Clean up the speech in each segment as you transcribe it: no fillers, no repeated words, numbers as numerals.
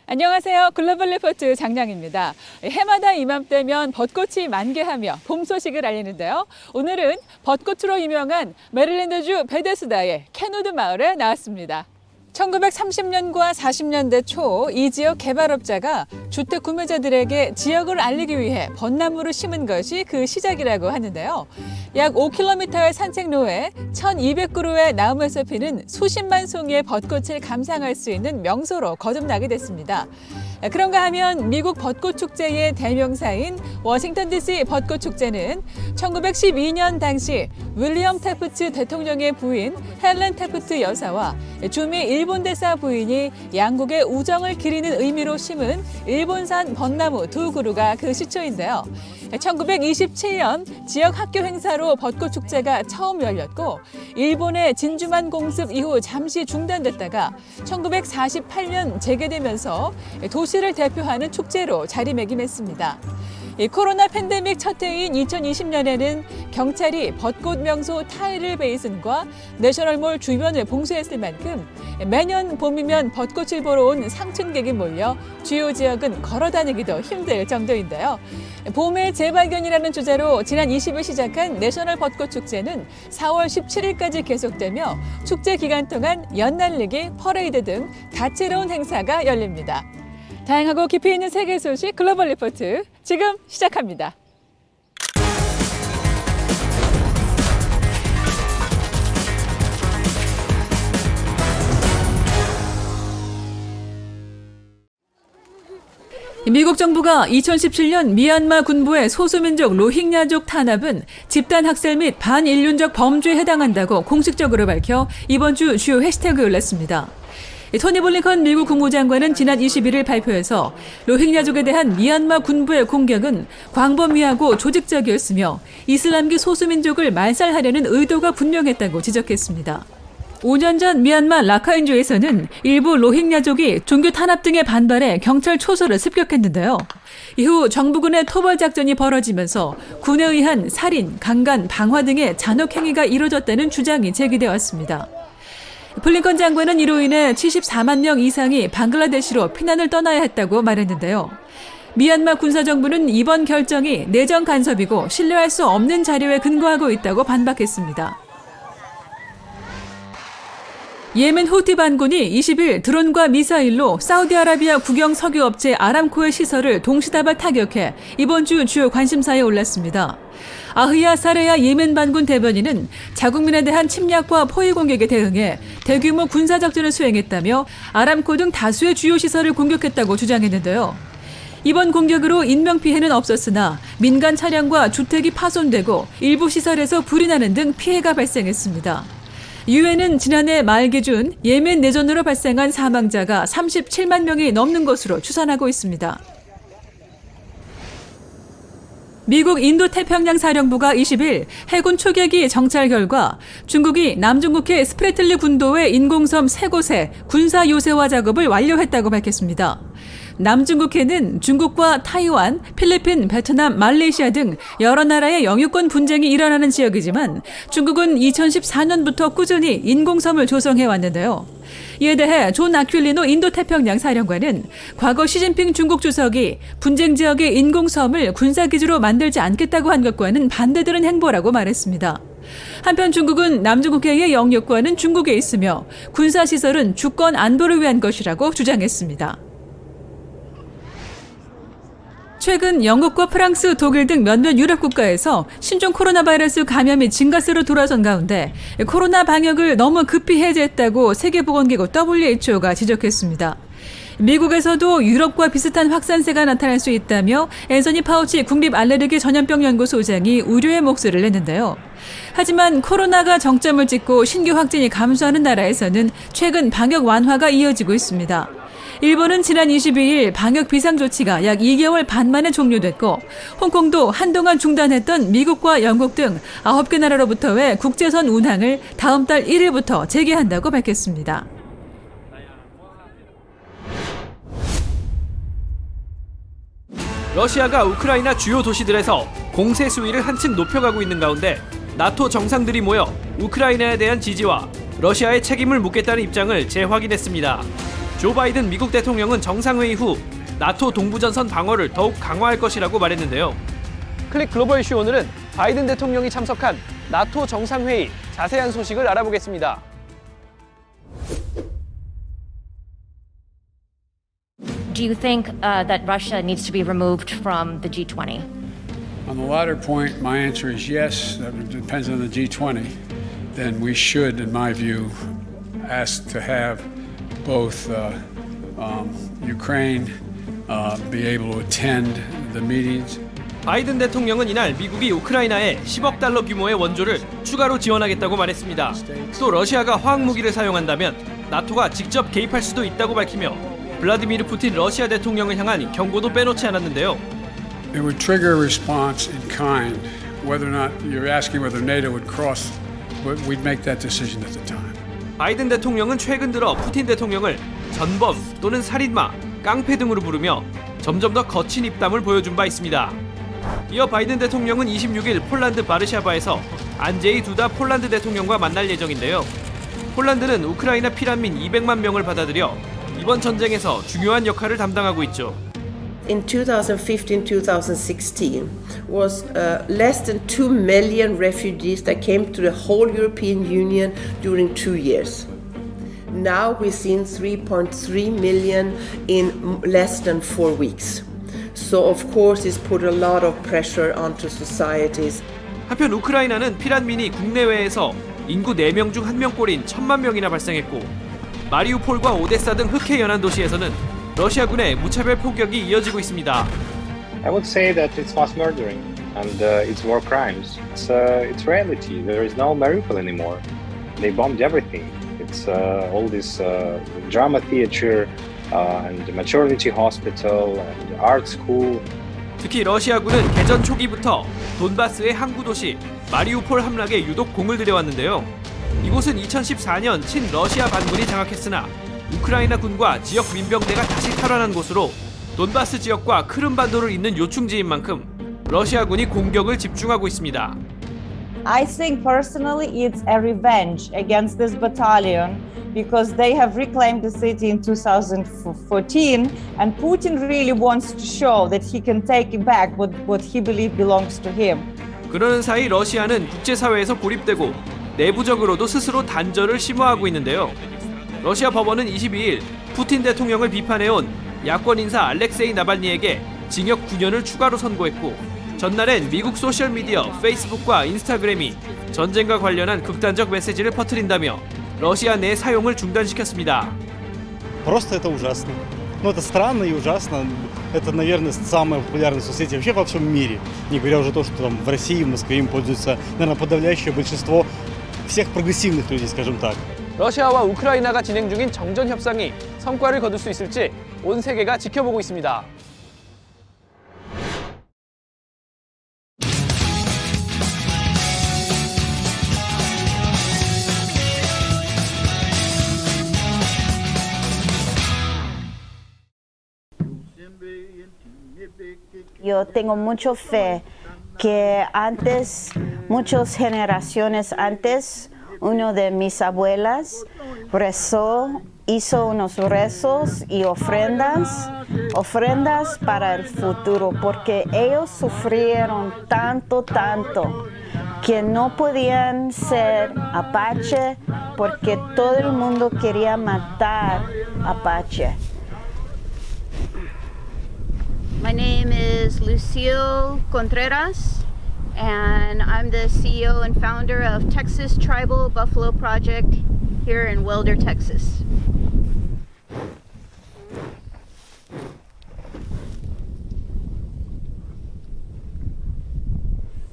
안녕하세요. 글로벌 리포트 장량입니다. 해마다 이맘때면 벚꽃이 만개하며 봄 소식을 알리는데요. 오늘은 벚꽃으로 유명한 메릴랜드주 베데스다의 켄우드 마을에 나왔습니다. 1930년과 40년대 초 이 지역 개발업자가 주택 구매자들에게 지역을 알리기 위해 벚나무를 심은 것이 그 시작이라고 하는데요. 약 5km의 산책로에 1,200그루의 나무에서 피는 수십만 송이의 벚꽃을 감상할 수 있는 명소로 거듭나게 됐습니다. 그런가 하면 미국 벚꽃 축제의 대명사인 워싱턴 DC 벚꽃 축제는 1912년 당시 윌리엄 태프트 대통령의 부인 헬렌 태프트 여사와 주미 일본 대사 부인이 양국의 우정을 기리는 의미로 심은 일본산 벚나무 2그루가 그 시초인데요. 1927년 지역 학교 행사로 벚꽃 축제가 처음 열렸고 일본의 진주만 공습 이후 잠시 중단됐다가 1948년 재개되면서 도시를 대표하는 축제로 자리매김했습니다. 코로나 팬데믹 첫 해인 2020년에는 경찰이 벚꽃 명소 타이를 베이슨과 내셔널몰 주변을 봉쇄했을 만큼 매년 봄이면 벚꽃을 보러 온 상춘객이 몰려 주요 지역은 걸어 다니기도 힘들 정도인데요. 봄의 재발견이라는 주제로 지난 20일 시작한 내셔널 벚꽃 축제는 4월 17일까지 계속되며 축제 기간 동안 연날리기, 퍼레이드 등 다채로운 행사가 열립니다. 다양하고 깊이 있는 세계 소식 글로벌 리포트 지금 시작합니다. 미국 정부가 2017년 미얀마 군부의 소수민족 로힝야족 탄압은 집단 학살 및 반인륜적 범죄에 해당한다고 공식적으로 밝혀 이번 주 주요 해시태그에 올랐습니다. 토니 블링컨 미국 국무장관은 지난 21일 발표에서 로힝야족에 대한 미얀마 군부의 공격은 광범위하고 조직적이었으며 이슬람기 소수민족을 말살하려는 의도가 분명했다고 지적했습니다. 5년 전 미얀마 라카인주에서는 일부 로힝야족이 종교 탄압 등에 반발해 경찰 초소를 습격했는데요. 이후 정부군의 토벌 작전이 벌어지면서 군에 의한 살인, 강간, 방화 등의 잔혹 행위가 이뤄졌다는 주장이 제기되어 왔습니다. 블링컨 장관은 이로 인해 74만 명 이상이 방글라데시로 피난을 떠나야 했다고 말했는데요. 미얀마 군사정부는 이번 결정이 내정 간섭이고 신뢰할 수 없는 자료에 근거하고 있다고 반박했습니다. 예멘 후티 반군이 20일 드론과 미사일로 사우디아라비아 국영 석유업체 아람코의 시설을 동시다발 타격해 이번 주 주요 관심사에 올랐습니다. 아흐야 사레야 예멘 반군 대변인은 자국민에 대한 침략과 포위 공격에 대응해 대규모 군사작전을 수행했다며 아람코 등 다수의 주요 시설을 공격했다고 주장했는데요. 이번 공격으로 인명피해는 없었으나 민간 차량과 주택이 파손되고 일부 시설에서 불이 나는 등 피해가 발생했습니다. 유엔은 지난해 말 기준 예멘 내전으로 발생한 사망자가 37만 명이 넘는 것으로 추산하고 있습니다. 미국 인도태평양 사령부가 20일 해군 초계기 정찰 결과 중국이 남중국해 스프레틀리 군도의 인공섬 3곳에 군사 요새화 작업을 완료했다고 밝혔습니다. 남중국해는 중국과 타이완, 필리핀, 베트남, 말레이시아 등 여러 나라의 영유권 분쟁이 일어나는 지역이지만 중국은 2014년부터 꾸준히 인공섬을 조성해 왔는데요. 이에 대해 존 아퀼리노 인도태평양 사령관은 과거 시진핑 중국 주석이 분쟁 지역의 인공섬을 군사기지로 만들지 않겠다고 한 것과는 반대되는 행보라고 말했습니다. 한편 중국은 남중국해의 영유권은 중국에 있으며 군사시설은 주권 안보를 위한 것이라고 주장했습니다. 최근 영국과 프랑스, 독일 등 몇몇 유럽 국가에서 신종 코로나 바이러스 감염이 증가세로 돌아선 가운데 코로나 방역을 너무 급히 해제했다고 세계보건기구 WHO가 지적했습니다. 미국에서도 유럽과 비슷한 확산세가 나타날 수 있다며 앤서니 파우치 국립알레르기 전염병 연구소장이 우려의 목소리를 냈는데요. 하지만 코로나가 정점을 찍고 신규 확진이 감소하는 나라에서는 최근 방역 완화가 이어지고 있습니다. 일본은 지난 22일 방역 비상조치가 약 2개월 반 만에 종료됐고 홍콩도 한동안 중단했던 미국과 영국 등 9개 나라로부터의 국제선 운항을 다음 달 1일부터 재개한다고 밝혔습니다. 러시아가 우크라이나 주요 도시들에서 공세 수위를 한층 높여가고 있는 가운데 나토 정상들이 모여 우크라이나에 대한 지지와 러시아의 책임을 묻겠다는 입장을 재확인했습니다. 조 바이든 미국 대통령은 정상회의 후 나토 동부전선 방어를 더욱 강화할 것이라고 말했는데요. 클릭 글로벌 이슈 오늘은 바이든 대통령이 참석한 나토 정상회의 자세한 소식을 알아보겠습니다. Do you think that Russia needs to be removed from the G20? On the latter point, my answer is yes. That depends on the G20. Then we should, in my view, ask to have both Ukraine be able to attend the meetings. 바이든 대통령은 이날 미국이 우크라이나에 10억 달러 규모의 원조를 추가로 지원하겠다고 말했습니다. 또 러시아가 화학무기를 사용한다면 나토가 직접 개입할 수도 있다고 밝히며 블라디미르 푸틴 러시아 대통령을 향한 경고도 빼놓지 않았는데요. It would trigger a response in kind. Whether or not you're asking whether NATO would cross, we'd make that decision at the time. 바이든 대통령은 최근 들어 푸틴 대통령을 전범 또는 살인마, 깡패 등으로 부르며 점점 더 거친 입담을 보여준 바 있습니다. 이어 바이든 대통령은 26일 폴란드 바르샤바에서 안제이 두다 폴란드 대통령과 만날 예정인데요. 폴란드는 우크라이나 피난민 200만 명을 받아들여 이번 전쟁에서 중요한 역할을 담당하고 있죠. In 2015-2016 was less than 2 million refugees that came to the whole European Union during 2 years. Now we've seen 3.3 million in less than 4 weeks. So of course it's put a lot of pressure onto societies. 한편 우크라이나는 피난민이 국내외에서 인구 4명 중 1명꼴인 1,000만 명이나 발생했고 마리우폴과 오데사 등 흑해 연안 도시에서는 러시아군의 무차별 폭격이 이어지고 있습니다. I would say that it's mass murdering and it's war crimes. It's reality. There is no Mariupol anymore. They bombed everything. It's all this drama theater and maternity hospital and art school. 특히 러시아군은 개전 초기부터 돈바스의 항구 도시 마리우폴 함락에 유독 공을 들여왔는데요. 이곳은 2014년 친러시아 반군이 장악했으나 우크라이나 군과 지역 민병대가 다시 탈환한 곳으로 돈바스 지역과 크림반도를 잇는 요충지인 만큼 러시아군이 공격을 집중하고 있습니다. I think personally it's a revenge against this battalion because they have reclaimed the city in 2014 and Putin really wants to show that he can take back what he believes belongs to him. 그러는 사이 러시아는 국제사회에서 고립되고 내부적으로도 스스로 단절을 심화하고 있는데요. 러시아 법원은 22일 푸틴 대통령을 비판해온 야권 인사 알렉세이 나발니에게 징역 9년을 추가로 선고했고 전날엔 미국 소셜미디어 페이스북과 인스타그램이 전쟁과 관련한 극단적 메시지를 퍼뜨린다며 러시아 내 사용을 중단시켰습니다. Просто это ужасно. Ну, это странно и ужасно. Это, наверное, самая популярная соцсеть вообще во всем мире. Не говоря уже то, что там в России, в Москве им пользуется, наверное, подавляющее большинство всех прогрессивных людей, скажем так. 러시아와 우크라이나가 진행 중인 정전 협상이 성과를 거둘 수 있을지 온 세계가 지켜보고 있습니다. Yo tengo mucha fe que antes, muchas generaciones antes, uno de mis abuelas hizo unos rezos y ofrendas para el futuro, porque ellos sufrieron tanto, que no podían ser apache, porque todo el mundo quería matar apache. My name is Lucille Contreras, and I'm the CEO and founder of Texas Tribal Buffalo Project here in Wilder, Texas.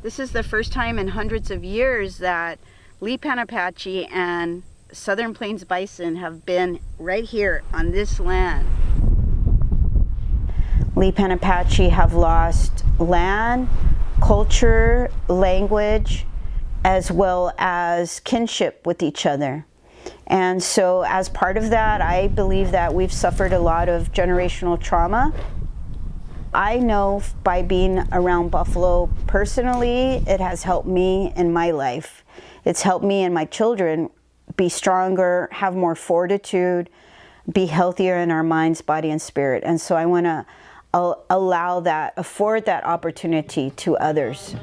This is the first time in hundreds of years that Lipan Apache and Southern Plains bison have been right here on this land. Lipan Apache have lost land, culture, language, as well as kinship with each other. And so as part of that, I believe that we've suffered a lot of generational trauma. I know by being around buffalo personally, it has helped me in my life. It's helped me and my children be stronger, have more fortitude, be healthier in our minds, body, and spirit. And so I want to afford that opportunity to others.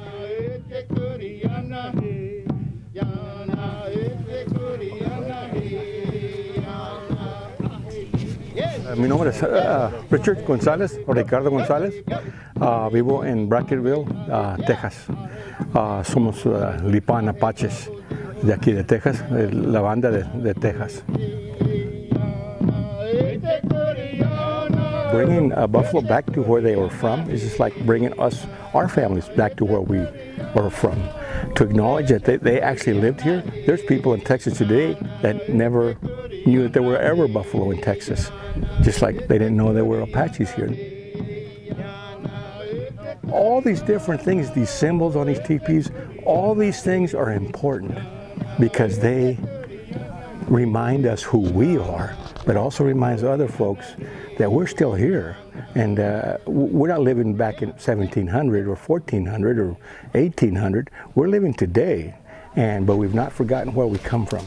Mi nombre es Richard González, o Ricardo González. Vivo en Brackettville, Texas. Somos Lipan Apaches de aquí de Texas, la banda de Texas. Bringing Buffalo back to where they were from is just like bringing us, our families, back to where we were from. To acknowledge that they actually lived here. There's people in Texas today that never knew that there were ever buffalo in Texas, just like they didn't know there were Apaches here. All these different things, these symbols on these teepees, all these things are important because they remind us who we are, but also reminds other folks that we're still here. And we're not living back in 1700 or 1400 or 1800. We're living today, but we've not forgotten where we come from.